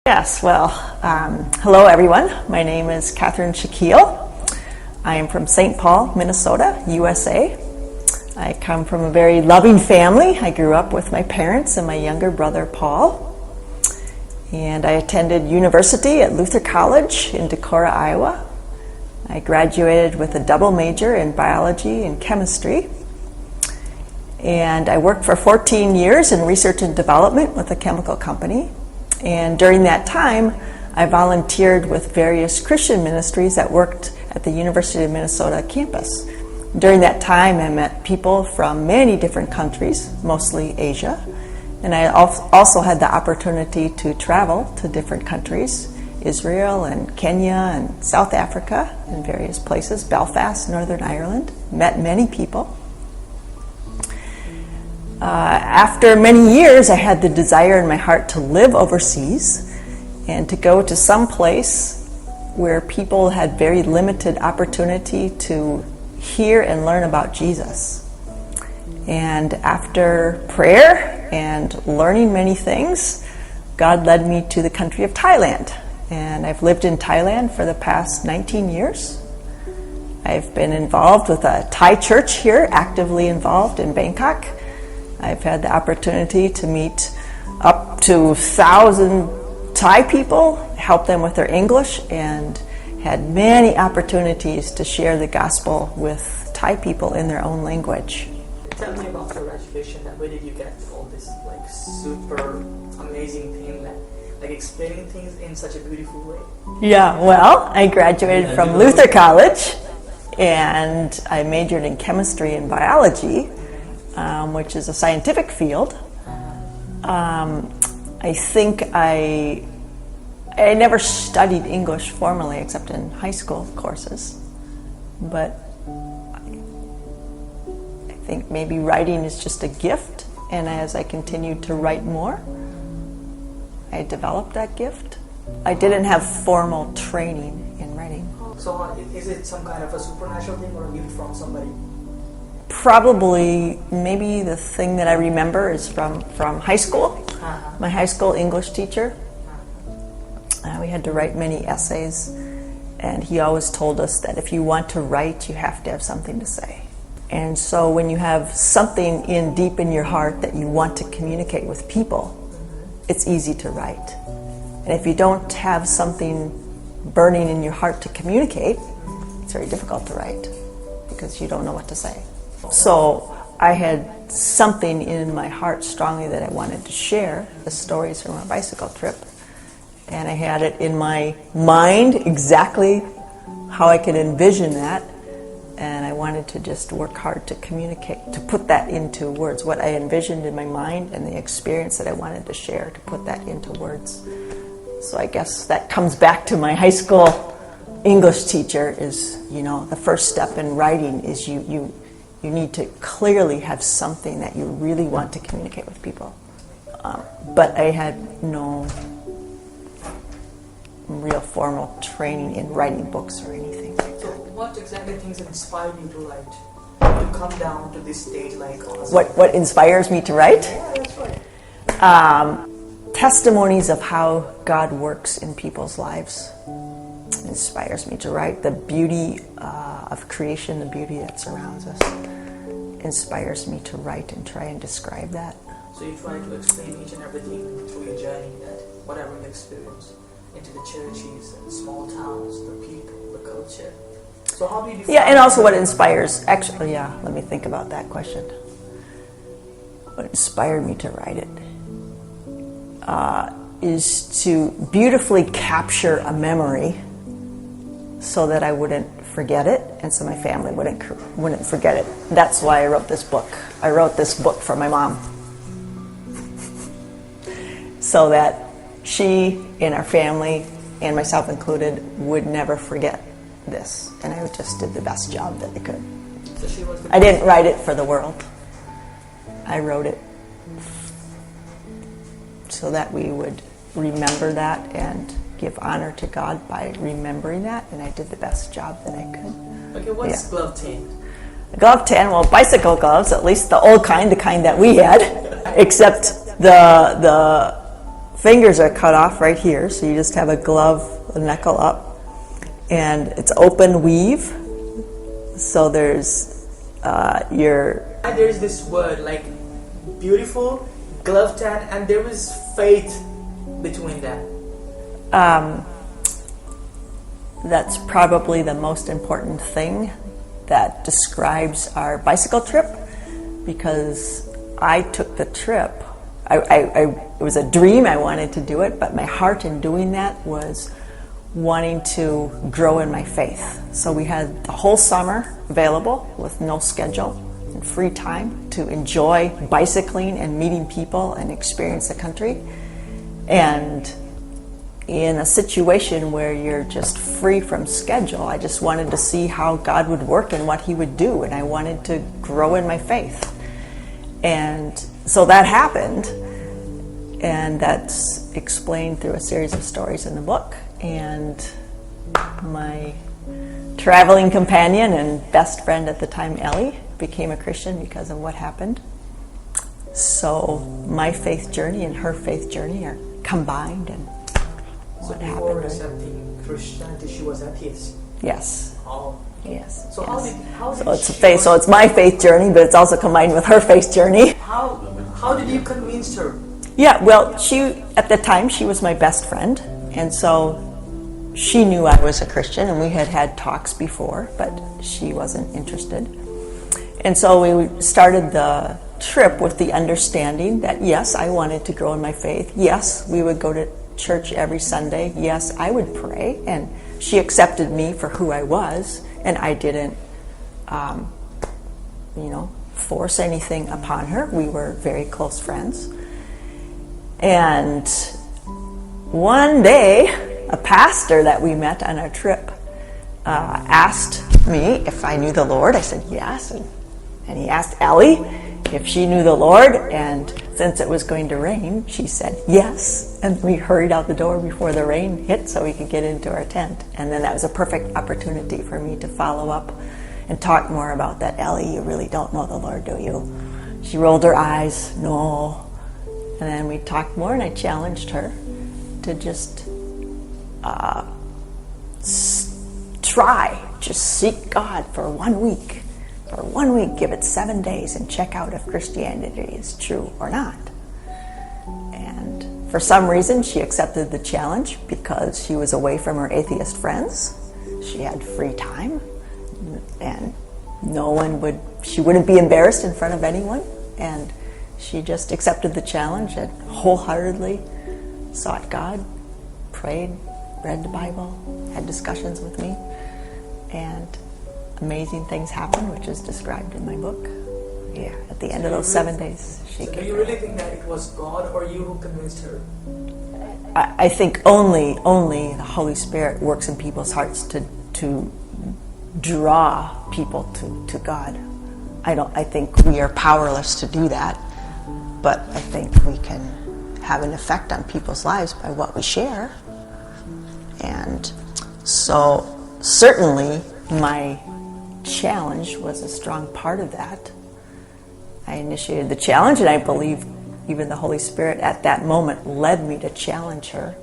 Yes, well, hello everyone. My name is Cathy Shaquille. I am from St. Paul, Minnesota, USA. I come from a very loving family. I grew up with my parents and my younger brother, Paul. And I attended university at Luther College in Decorah, Iowa. I graduated with a double major in biology and chemistry. And I worked for 14 years in research and development with a chemical company. And during that time, I volunteered with various Christian ministries that worked at the University of Minnesota campus. During that time, I met people from many different countries, mostly Asia. And I also had the opportunity to travel to different countries, Israel and Kenya and South Africa and various places, Belfast, Northern Ireland, met many people. After many years, I had the desire in my heart to live overseas and to go to some place where people had very limited opportunity to hear and learn about Jesus. And after prayer and learning many things, God led me to the country of Thailand. And I've lived in Thailand for the past 19 years. I've been involved with a Thai church here, actively involved in Bangkok. I've had the opportunity to meet up to 1,000 Thai people, help them with their English, and had many opportunities to share the gospel with Thai people in their own language. Tell me about your education. Where did you get all this super amazing thing, explaining things in such a beautiful way? Yeah, well, I graduated from Luther College, and I majored in chemistry and biology. Which is a scientific field. I think I never studied English formally except in high school courses. But I think maybe writing is just a gift, and as I continued to write more, I developed that gift. I didn't have formal training in writing. So is it some kind of a supernatural thing or a gift from somebody? Probably, maybe the thing that I remember is from high school. My high school English teacher. We had to write many essays, and he always told us that if you want to write, you have to have something to say. And so when you have something deep in your heart that you want to communicate with people, it's easy to write. And if you don't have something burning in your heart to communicate, it's very difficult to write because you don't know what to say. So I had something in my heart strongly that I wanted to share, the stories from our bicycle trip. And I had it in my mind exactly how I could envision that. And I wanted to just work hard to communicate, to put that into words, what I envisioned in my mind and the experience that I wanted to share, to put that into words. So I guess that comes back to my high school English teacher is, the first step in writing is you need to clearly have something that you really want to communicate with people. But I had no real formal training in writing books or anything like that. So what exactly things inspired you to write? To come down to this stage What inspires me to write? Yeah, that's right. Testimonies of how God works in people's lives inspires me to write. The beauty of creation, the beauty that surrounds us, inspires me to write and try and describe that. So you try to explain each and everything through your journey, that whatever you experience, into the churches, the small towns, the people, the culture. So how do you define? Yeah, and also what inspires, actually, let me think about that question. What inspired me to write it is to beautifully capture a memory so that I wouldn't forget it, and so my family wouldn't forget it. That's why I wrote this book. I wrote this book for my mom, so that she and our family, and myself included, would never forget this. And I just did the best job that I could. So I didn't write it for the world. I wrote it so that we would remember that and give honor to God by remembering that, and I did the best job that I could. Okay, what's glove tan? Glove tan, well, bicycle gloves, at least the old kind, the kind that we had, except the fingers are cut off right here, so you just have a glove, a knuckle up, and it's open weave. So there's there's this word like beautiful, glove tan, and there is faith between them. That's probably the most important thing that describes our bicycle trip, because I took the trip. It was a dream, I wanted to do it, but my heart in doing that was wanting to grow in my faith. So we had the whole summer available with no schedule and free time to enjoy bicycling and meeting people and experience the country. And in a situation where you're just free from schedule, I just wanted to see how God would work and what He would do, and I wanted to grow in my faith. And so that happened, and that's explained through a series of stories in the book. And my traveling companion and best friend at the time, Ellie, became a Christian because of what happened. So my faith journey and her faith journey are combined, and so before accepting Christianity, she was atheist. Yes. Oh. Yes. So yes. how did so it's a faith. So it's my faith journey, but it's also combined with her faith journey. How did you convince her? Yeah. Well, at the time she was my best friend, and so she knew I was a Christian, and we had had talks before, but she wasn't interested. And so we started the trip with the understanding that yes, I wanted to grow in my faith. Yes, we would go to church every Sunday. Yes, I would pray, and she accepted me for who I was, and I didn't, force anything upon her. We were very close friends. And one day, a pastor that we met on our trip asked me if I knew the Lord. I said yes, and he asked Ellie if she knew the Lord, and since it was going to rain, she said yes, and we hurried out the door before the rain hit so we could get into our tent. And then that was a perfect opportunity for me to follow up and talk more about that. Ellie, you really don't know the Lord, do you? She rolled her eyes, no. And then we talked more, and I challenged her to just just seek God for 1 week. For 1 week, give it 7 days and check out if Christianity is true or not. And for some reason, she accepted the challenge because she was away from her atheist friends. She had free time, and she wouldn't be embarrassed in front of anyone. And she just accepted the challenge and wholeheartedly sought God, prayed, read the Bible, had discussions with me, and amazing things happened, which is described in my book. Yeah, at the end of those 7 days, she came. Do you really think that it was God or you who convinced her? I think only the Holy Spirit works in people's hearts to draw people to God. I think we are powerless to do that, but I think we can have an effect on people's lives by what we share. And so certainly my challenge was a strong part of that. I initiated the challenge, and I believe even the Holy Spirit at that moment led me to challenge her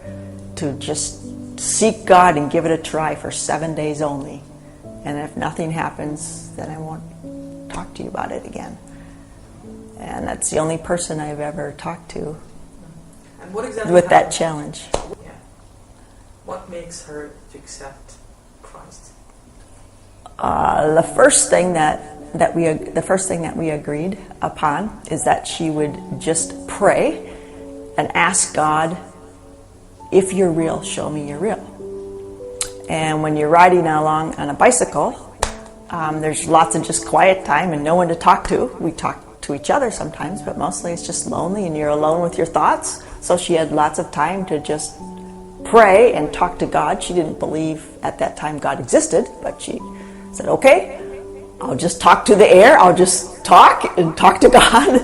to just seek God and give it a try for 7 days only. And if nothing happens, then I won't talk to you about it again. And that's the only person I've ever talked to and what exactly with that challenge. Yeah. What makes her to accept Christ? The first thing that we agreed upon is that she would just pray and ask God, if you're real, show me you're real. And when you're riding along on a bicycle, there's lots of just quiet time and no one to talk to. We talk to each other sometimes, but mostly it's just lonely and you're alone with your thoughts. So she had lots of time to just pray and talk to God. She didn't believe at that time God existed, but she said, okay, I'll just talk to the air. I'll just talk to God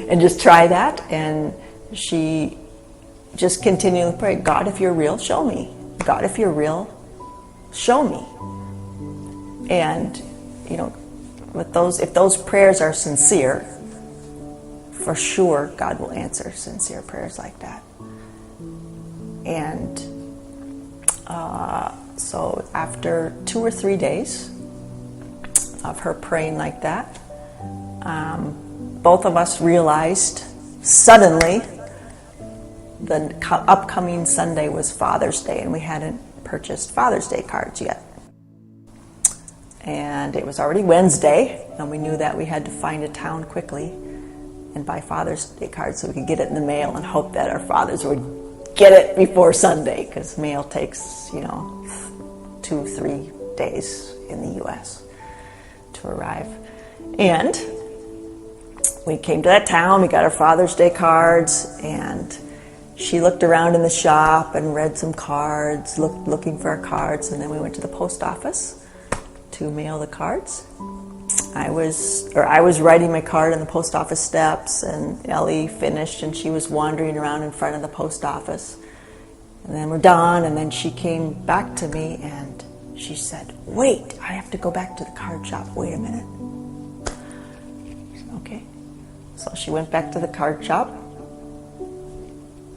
and just try that. And she just continually prayed, God, if you're real, show me. God, if you're real, show me. And, if those prayers are sincere, for sure God will answer sincere prayers like that. And so after 2 or 3 days of her praying like that, both of us realized suddenly the upcoming Sunday was Father's Day, and we hadn't purchased Father's Day cards yet. And it was already Wednesday, and we knew that we had to find a town quickly and buy Father's Day cards so we could get it in the mail and hope that our fathers would get it before Sunday, because mail takes, 2-3 days in the U.S. to arrive. And we came to that town, we got our Father's Day cards, and she looked around in the shop and read some cards, looking for our cards, and then we went to the post office to mail the cards. I was writing my card on the post office steps, and Ellie finished, and she was wandering around in front of the post office. And then we're done, and then she came back to me and she said, "Wait, I have to go back to the card shop. Wait a minute." I said, "Okay." So she went back to the card shop,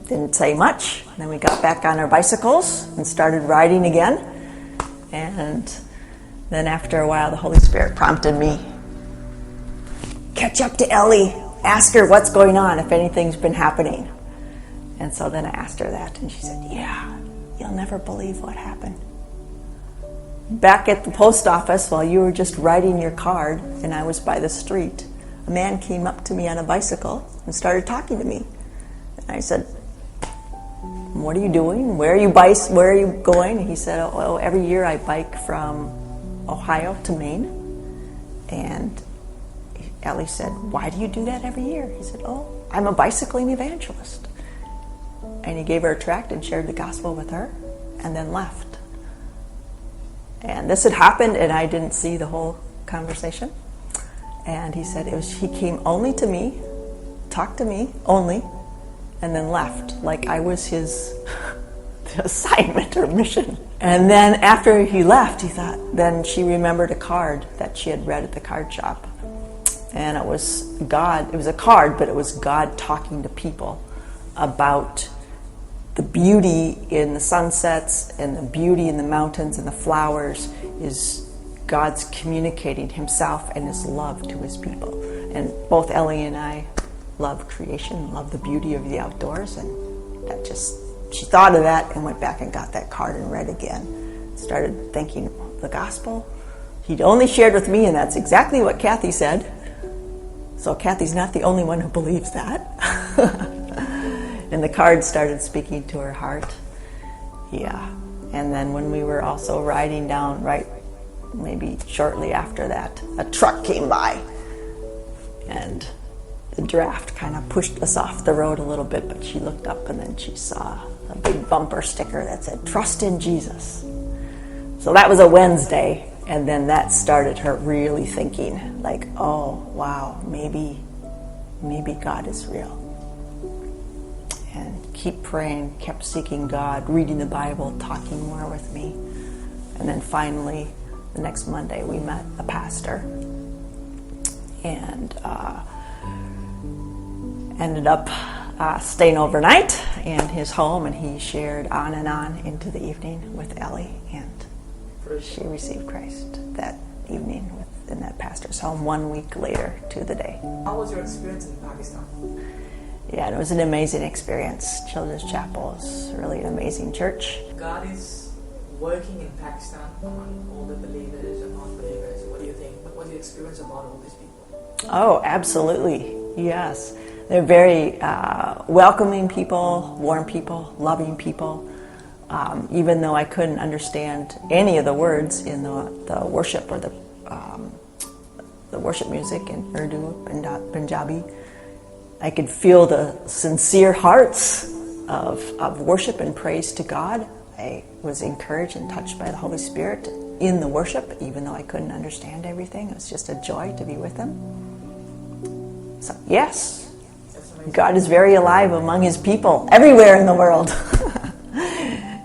didn't say much, and then we got back on our bicycles and started riding again. And then after a while, the Holy Spirit prompted me, "Catch up to Ellie, ask her what's going on, if anything's been happening." And so then I asked her that, and she said, "Yeah, you'll never believe what happened. Back at the post office, while you were just writing your card, and I was by the street, a man came up to me on a bicycle and started talking to me." And I said, "What are you doing? Where are you going?" And he said, "Oh, every year I bike from Ohio to Maine." And Ellie said, "Why do you do that every year?" He said, "Oh, I'm a bicycling evangelist." And he gave her a tract and shared the gospel with her, and then left. And this had happened, and I didn't see the whole conversation. And he said he came only to me, talked to me only, and then left, like I was his assignment or mission. And then after he left, then she remembered a card that she had read at the card shop. And it was God, it was a card, but it was God talking to people about the beauty in the sunsets and the beauty in the mountains and the flowers is God's communicating himself and his love to his people. And both Ellie and I love creation, love the beauty of the outdoors, and she thought of that and went back and got that card and read again. Started thinking the gospel. He'd only shared with me, and that's exactly what Cathy said. So Cathy's not the only one who believes that. And the card started speaking to her heart. Yeah. And then when we were also riding down, maybe shortly after that, a truck came by. And the draft kind of pushed us off the road a little bit, but she looked up and then she saw a big bumper sticker that said, "Trust in Jesus." So that was a Wednesday, and then that started her really thinking, like, oh, wow, maybe God is real. And keep praying, kept seeking God, reading the Bible, talking more with me. And then finally, the next Monday, we met a pastor and ended up staying overnight in his home, and he shared on and on into the evening with Ellie, and she received Christ that evening in that pastor's home 1 week later to the day. How was your experience in Pakistan? Yeah, it was an amazing experience. Children's Chapel is really an amazing church. God is working in Pakistan on all the believers and non-believers. What do you think? What was your experience about all these people? Oh, absolutely. Yes. They're very welcoming people, warm people, loving people. Even though I couldn't understand any of the words in the worship or the worship music in Urdu and Punjabi, I could feel the sincere hearts of worship and praise to God. I was encouraged and touched by the Holy Spirit in the worship, even though I couldn't understand everything. It was just a joy to be with them. So, yes, God is very alive among his people, everywhere in the world,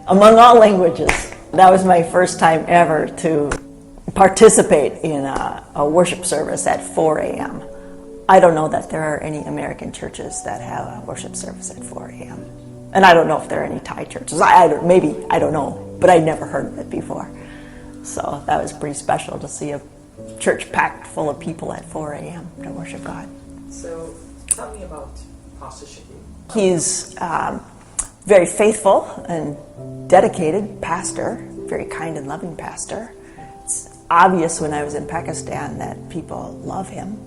among all languages. That was my first time ever to participate in a worship service at 4 a.m. I don't know that there are any American churches that have a worship service at 4 a.m. And I don't know if there are any Thai churches. I don't know, but I'd never heard of it before. So that was pretty special to see a church packed full of people at 4 a.m. to worship God. So tell me about Pastor Shaheen. He's very faithful and dedicated pastor, very kind and loving pastor. It's obvious when I was in Pakistan that people love him.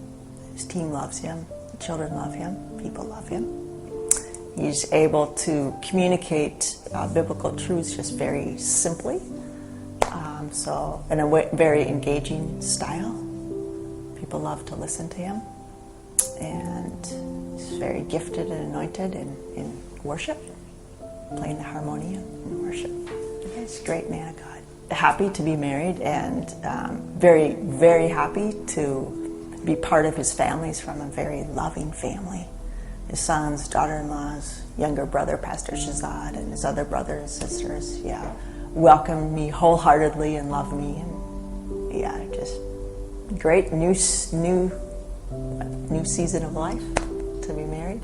His team loves him. The children love him. People love him. He's able to communicate biblical truths just very simply. So in a very engaging style. People love to listen to him. And he's very gifted and anointed in worship, playing the harmonium in worship. He's a great man of God. Happy to be married and very, very happy to be part of his family. He's from a very loving family. His sons, daughter-in-laws, younger brother, Pastor Shazad, and his other brothers and sisters, welcomed me wholeheartedly and loved me. And just great new season of life to be married.